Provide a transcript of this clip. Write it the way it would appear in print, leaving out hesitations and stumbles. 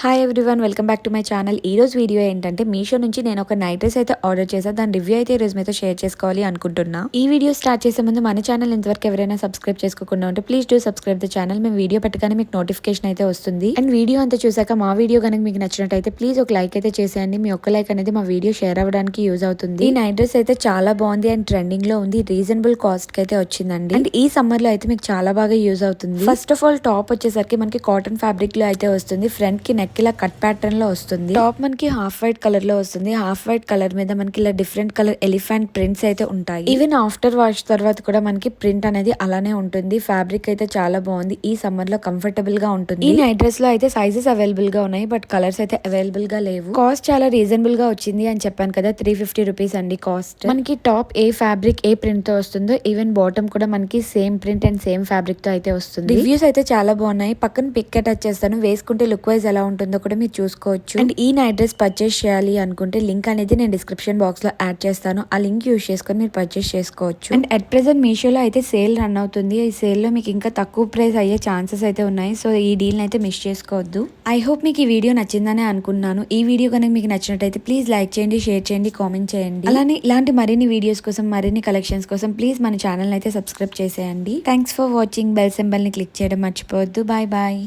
Hi everyone, welcome back to my channel. ఈ రోజు video ఏంటంటే మీషో నుంచి నేను ఒక నైట్ డ్రెస్ అయితే ఆర్డర్ చేశాను. దాని రివ్యూ అయితే ఈ రోజు మీతో షేర్ చేసుకోవాలి అనుకుంటున్నా. ఈ వీడియో స్టార్ట్ చేసే ముందు మన ఛానల్ ఇంతవరకు ఎవరైనా సబ్స్క్రైబ్ చేసుకోకుండా ఉంటే please do subscribe the channel. మేము వీడియో పెట్టగానే మీకు నోటిఫికేషన్ అయితే వస్తుంది. అండ్ వీడియో అంతా చూసాక మా వీడియో కనుక మీకు నచ్చినట్టయితే ప్లీజ్ ఒక లైక్ అయితే చేసేయండి. మీ ఒక్క లైక్ అనేది మా వీడియో షేర్ అవ్వడానికి యూజ్ అవుతుంది. ఈ నైట్ డ్రెస్ అయితే చాలా బాగుంది అండ్ ట్రెండింగ్ లో ఉంది. రీజనబుల్ కాస్ట్ కి అయితే వచ్చిందండి. అండ్ ఈ సమ్మర్ లో అయితే మీకు చాలా బాగా యూజ్ అవుతుంది. ఫస్ట్ ఆఫ్ ఆల్ టాప్ వచ్చేసరికి మనకి కాటన్ ఫ్యాబ్రిక్ లో అయితే వస్తుంది. ఫ్రంట్ కి నెక్ ఇలా కట్ ప్యాటర్న్ లో వస్తుంది. టాప్ మనకి హాఫ్ వైట్ కలర్ లో వస్తుంది. హాఫ్ వైట్ కలర్ మీద మనకి ఇలా డిఫరెంట్ కలర్ ఎలిఫెంట్ ప్రింట్స్ అయితే ఉంటాయి. ఈవెన్ ఆఫ్టర్ వాష్ తర్వాత కూడా మనకి ప్రింట్ అనేది అలానే ఉంటుంది. ఫ్యాబ్రిక్ అయితే చాలా బాగుంది. ఈ సమ్మర్ లో కంఫర్టబుల్ గా ఉంటుంది. ఈ నైట్ డ్రెస్ లో అయితే సైజెస్ అవైలబుల్ గా ఉన్నాయి, బట్ కలర్స్ అయితే అవైలబుల్ గా లేవు. కాస్ట్ చాలా రీజనబుల్ గా వచ్చింది అని చెప్పాను కదా, 350 రూపీస్ అండి కాస్ట్. మనకి టాప్ ఏ ఫ్యాబ్రిక్ ఏ ప్రింట్ తో వస్తుందో ఈవెన్ బాటమ్ కూడా మనకి same print and same fabric తో అయితే వస్తుంది. రివ్యూస్ అయితే చాలా బాగున్నాయి. పక్కన పిక్ అటాచ్ చేస్తాను, వేసుకుంటే లుక్ వైజ్ ఎలా ఉంటుందో కూడా మీరు చూసుకోవచ్చు. అండ్ ఈ నైట్ డ్రెస్ పర్చేస్ చేయాలి అనుకుంటే లింక్ అనేది నేను డిస్క్రిప్షన్ బాక్స్ లో యాడ్ చేస్తాను. ఆ లింక్ యూజ్ చేసుకొని మీరు పర్చేస్ చేసుకోవచ్చు. అండ్ అట్ ప్రెసెంట్ మీషోలో అయితే సేల్ రన్ అవుతుంది. ఈ సేల్ లో మీకు ఇంకా తక్కువ ప్రైస్ అయ్యే ఛాన్సెస్ అయితే ఉన్నాయి. సో ఈ డీల్ అయితే మిస్ చేసుకోవద్దు. ఐ హోప్ మీకు ఈ వీడియో నచ్చిందని అనుకున్నాను. ఈ వీడియో కనుక మీకు నచ్చినట్టయితే ప్లీజ్ లైక్ చేయండి, షేర్ చేయండి, కామెంట్ చేయండి. అలానే ఇలాంటి మరిన్ని వీడియోస్ కోసం, మరిన్ని కలెక్షన్స్ కోసం ప్లీజ్ మన ఛానల్ అయితే సబ్స్క్రైబ్ చేసేయండి. Thanks for watching. Bell symbol ని క్లిక్ చేయడం మర్చిపోవద్దు. Bye bye.